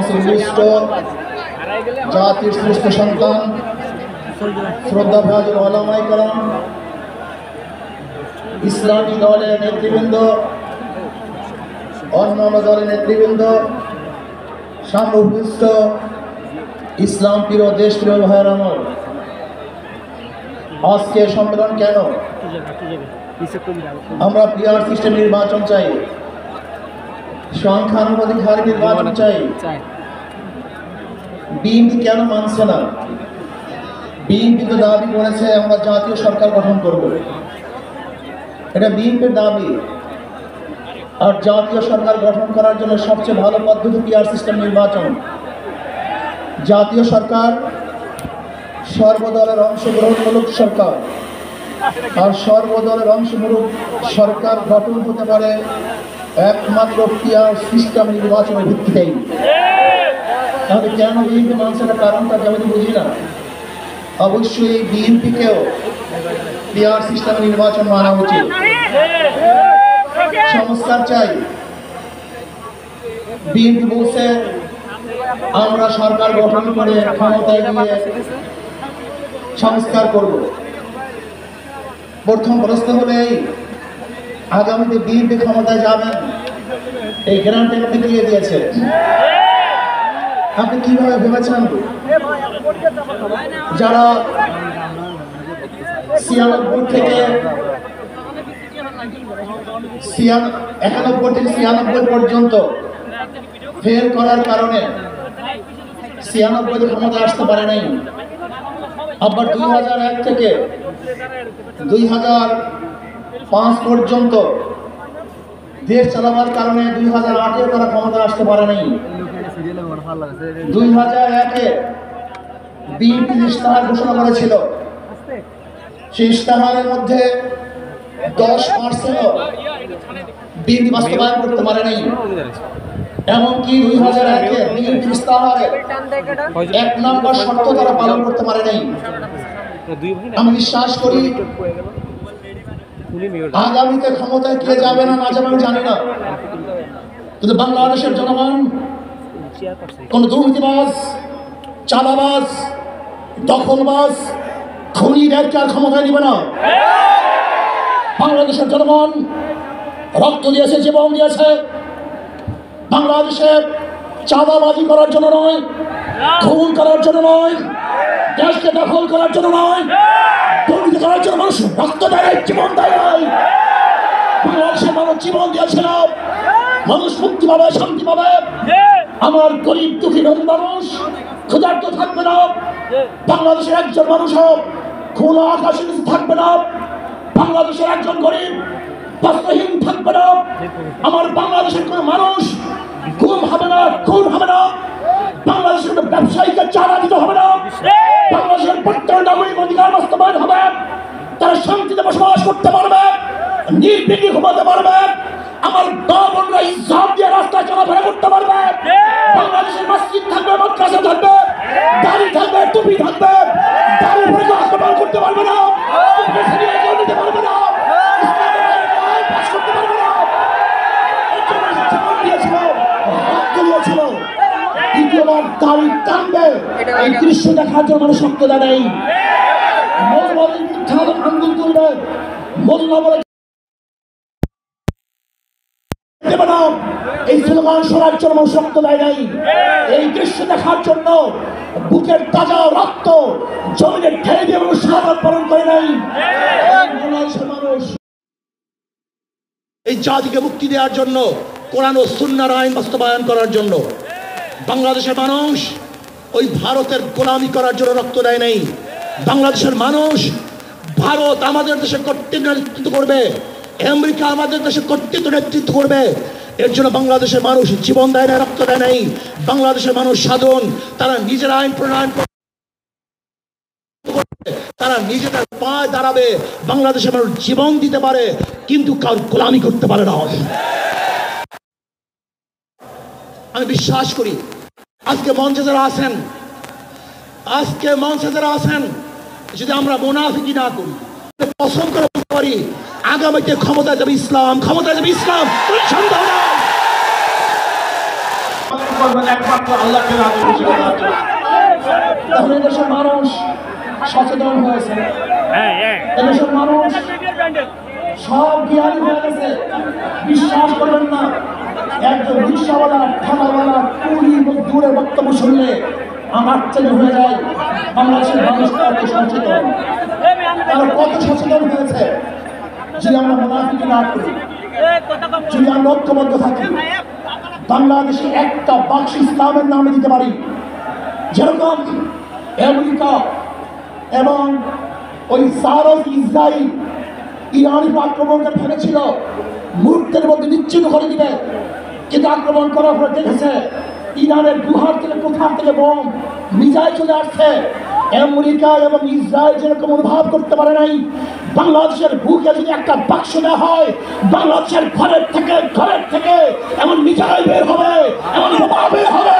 মহাসংশ্লিষ্ট জাতির শ্রেষ্ঠ সন্তান শ্রদ্ধাভাজন ওলামায়ে কেরাম, ইসলামী দলের নেতৃবৃন্দ, অন্যান্য দলের নেতৃবৃন্দ, সামনে উপস্থিত ইসলাম প্রিয় দেশ প্রিয় ভাইয়ের আমার, আজকে সম্মেলন কেন? আমরা পিআর সিস্টেম নির্বাচন চাই, সংখ্যানুপাতিক হারে নির্বাচন চাই। বিএনপি কেন মানছে না? বিএনপি তো দাবি করেছে আমরা জাতীয় সরকার গঠন করব, এটা বিএনপির দাবি। আর জাতীয় সরকার গঠন করার জন্য সবচেয়ে ভালো পদ্ধতি পিআর সিস্টেম নির্বাচন। জাতীয় সরকার সর্বদলের অংশগ্রহণমূলক সরকার, আর সর্বদলের অংশগ্রহণ সরকার গঠন হতে পারে একমাত্র পিআর সিস্টেম নির্বাচনের ভিত্তিতেই। তাহলে কেন বিএনপি মানছে না? কারণটা যেমন বুঝি না। অবশ্যই এই বিএনপিকেও পিআর সিস্টেমে নির্বাচন মানা উচিত। সংস্কার চাই। বিএনপি বলছে আমরা সরকার গঠন করে ক্ষমতায় গিয়ে সংস্কার করব। প্রথম প্রশ্ন হলে এই, আগামীতে বিএনপি ক্ষমতায় যাবেন, এই গ্যারান্টি আপনি দিয়ে দিয়েছে। আপনি কিভাবে ভেবেছেন যারা 96 থেকে 91 পর্যন্ত ফেল করার কারণে 96 ক্ষমতা আসতে পারে নাই, আবার 2001 থেকে 2005 পর্যন্ত দেশ চালাবার কারণে 2008-এ তারা ক্ষমতা আসতে পারে নাই। 2001-এ বিএনপি ইশতেহার ঘোষণা করেছিল, সেই ইশতেহারের মধ্যে 10% বিএনপি বাস্তবায়ন করতে পারে নাই। এমনকি 2001-এ বিএনপি ইশতেহারে 1 নম্বর শর্ত তারা পালন করতে পারে নাই। আমি বিশ্বাস করি আগামীতে ক্ষমতায় কে যাবে না না যাবে আমি জানি না, কিন্তু বাংলাদেশের জনগণ কোন দুর্নীতিবাজ, চাঁদাবাজ, দখলবাজ, খুনিদেরকে আর ক্ষমতায় নিবে না। বাংলাদেশের জনগণ রক্ত দিয়েছে, জীবন দিয়েছে বাংলাদেশে চাঁদাবাজি করার জন্য নয়, খুন করার জন্য নয়, দেশকে দখল করার জন্য নয়, দুর্নীতি করার জন্য মানুষ রক্ত দেয়, জীবন দেয়। বাংলাদেশের মানুষ জীবন দিয়েছিল, মানুষ মুক্তি পাবে, শান্তি পাবে। আমার গরিব দুঃখী মানুষ ক্ষুধার্ত থাকবে না, বাংলাদেশের একজন মানুষ হোক খোলা আকাশের নিচে থাকবে না, বাংলাদেশের একজন গরিব বস্ত্রহীন থাকবে না, আমার বাংলাদেশের কোন মানুষ গুম হবে না, খুন হবে না, বাংলাদেশের কোন ব্যবসায়ীকে চাঁদা দিতে হবে না, বাংলাদেশের প্রত্যেক নাগরিক অধিকার বাস্তবায়ন হবে, তারা শান্তিতে বসবাস করতে পারবে, নির্বিঘ্নে ঘুমাতে পারবে, আমার মা বোনরা ইজ্জত দিয়ে রাস্তায় চলাফেরা করতে পারবে, বাংলাদেশের মসজিদ থাকবে, মাদ্রাসা থাকবে, দাড়ি থাকবে, টুপি থাকবে, দাড়ি পরে হাসপাতাল করতে পারবে না, নিতে পারবে না, করতে পারবে না। দ্বিতীয়বার দাড়ি টানবে, এই দৃশ্য দেখার জন্য মানুষ রক্ত দেয়। আন্দোলন করবে, এই স্লোগান শোনার জন্য মানুষ রক্ত দেয় নাই। এই দৃশ্য দেখার জন্য বুকের তাজা রক্ত জমিনে ঢেলে দিয়ে মানুষ শাহাদাত বরণ করে নাই। মানুষ এই জাতিকে মুক্তি দেওয়ার জন্য, কোরআন ও সুন্নাহর আইন বাস্তবায়ন করার জন্য বাংলাদেশের মানুষ ওই ভারতের গোলামি করার জন্য রক্ত দেয় নাই। বাংলাদেশের মানুষ ভারত আমাদের দেশে কর্তৃত্ব নেতৃত্ব করবে, আমেরিকা আমাদের দেশে কর্তৃত্ব নেতৃত্ব করবে, এর জন্য বাংলাদেশের মানুষ জীবন দেয় না, রক্ত দেয় নাই। বাংলাদেশের মানুষ সাধন, তারা নিজের আইন প্রণয়ন করবে, তারা নিজেদের পায়ে দাঁড়াবে। বাংলাদেশের মানুষ জীবন দিতে পারে, কিন্তু কারো গোলামি করতে পারে না। আমি বিশ্বাস করি আজকে মঞ্চে যারা আছেন, যদি আমরা মুনাফিকি না করি, পছন্দ করে বলতে পারি আগামীতে ক্ষমতায় যাবে ইসলাম, ক্ষমতায় যাবে ইসলাম, সন্দেহ নাই। করবেন একমাত্র আল্লাহকে রাজি খুশি করার জন্য। তাহলে দেশের মানুষ সচেতন হয়েছে, এদেশের মানুষ সব জ্ঞানী হয়ে গেছে। বিশ্বাস করবেন না, একজন রিক্সাওয়ালা, ঠেলাওয়ালা, কুলি মজদুরের বক্তব্য শুনলে আমার চেয়ে হয়ে যায় বাংলাদেশের মানুষ কত সচেতন। তারা কত সচেতন হয়েছে। যদি আমরা মুনাফিকি না করি, যদি আমরা ঐক্যবদ্ধ থাকি, বাংলাদেশে একটা বাক্স ইসলামের নামে দিতে পারি। যেরকম আমেরিকা এবং ওই সারস ইসরায়েল ইরানি আক্রমণকে ভেবেছিল মুহূর্তের মধ্যে নিশ্চিত করে দিবে, কিন্তু আক্রমণ করার পরে দেখেছে ইরানের গুহার থেকে কোথার থেকে বোম মিসাইল চলে আসছে। আমেরিকা এবং ইসরায়েল যেরকম অনুভব করতে পারে নাই, বাংলাদেশের বুকে যদি একটা বাক্স দেওয়া হয়, বাংলাদেশের ঘরের থেকে এমন মিসাইল বের হবে, এমন বোমা বের হবে,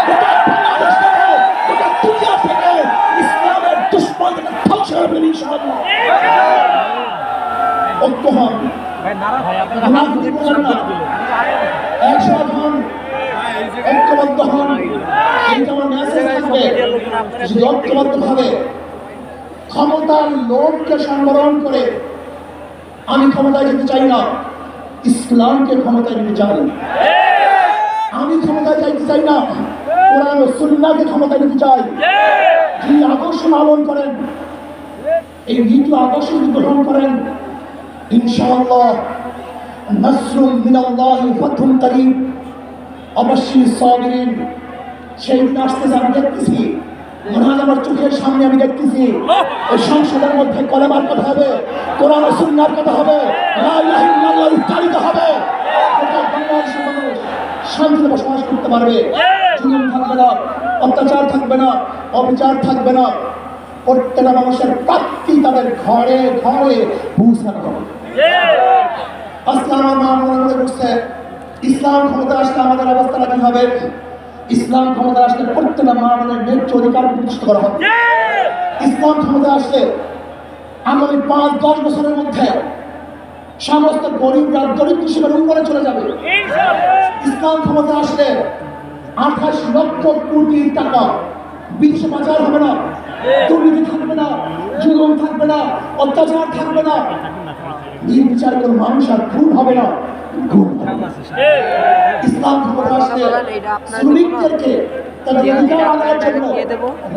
গোটা বাংলাদেশ থেকে, গোটা দুনিয়া থেকে ইসলামের দুশ্মনকে ধ্বংস করে দেবে ইনশাআল্লাহ। ঐক্য হন, মুনাফিকি করেন না, একসাথে হন, ঐক্যবদ্ধ হন। এইটা আমার মেসেজ থাকবে। যদি ঐক্যবদ্ধভাবে ক্ষমতার লোভকে সংবরণ করে আমি ক্ষমতায় যেতে চাই না, ইসলামকে ক্ষমতায় নিতে চাই। আমি ক্ষমতায় যাইতে চাই না, কোরআন ও সুন্নাহকে ক্ষমতায় নিতে চাই। যিনি আদর্শ পালন করেন, এই নীতি আদর্শ যদি গ্রহণ করেন, ইনশাআল্লাহ নাসরুম মিনাল্লাহি ফাতহুন করিম, অবশ্যই সাবিরিন সেই দিন আসতেছে। আমি দেখতেছি, মনে হয় আমার চোখের সামনে আমি দেখতেছি ওই সংসদের মধ্যে কলেমার কথা হবে, কোরআন ও সুন্নাহর কথা হবে, লা ইলাহা ইল্লাল্লাহ উচ্চারিত হবে। গোটা বাংলাদেশের মানুষ শান্তিতে বসবাস করতে পারবে। জুলুম থাকবে না, অত্যাচার থাকবে না, অবিচার থাকবে না। প্রত্যেকটা মানুষের প্রাপ্তি তাদের ঘরে ঘরে পৌঁছানো হবে। আজকে আমার মা মনে করছে ইসলাম ক্ষমতা আসলে আমাদের অবস্থাটা কি হবে। ইসলাম ক্ষমতা আসলে প্রত্যেকটা মা বোনের ন্যায্য অধিকার প্রতিষ্ঠিত করা হবে। ইসলাম ক্ষমতা আসলে আগামী 5-10 বছরের মধ্যে সমস্ত গরিবরা দরিদ্র সীমার উপরে চলে যাবে। ইসলাম ক্ষমতা আসলে 28 লক্ষ কোটি টাকা বিদেশে পাচার হবে না, দুর্নীতি থাকবে না, জুলুম থাকবে না, অত্যাচার থাকবে না, নির্বিচার কোনো মানুষ আর খুন হবে না। ইসলাম ক্ষমতা আসলে শ্রমিকদেরকে তাদের অধিকার আদায়ের জন্য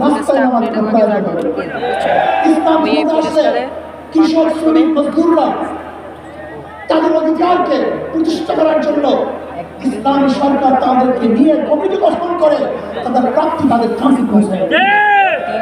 রাস্তায় নামার প্রয়োজন হবে। ইসলাম ক্ষমতা আসলে কৃষক, শ্রমিক, মজদুররা তাদের অধিকারকে প্রতিষ্ঠা করার জন্য ইসলামী সরকার তাদেরকে নিয়ে কমিটি গঠন করে তাদের প্রাপ্তি তাদের কাছে পৌঁছায়।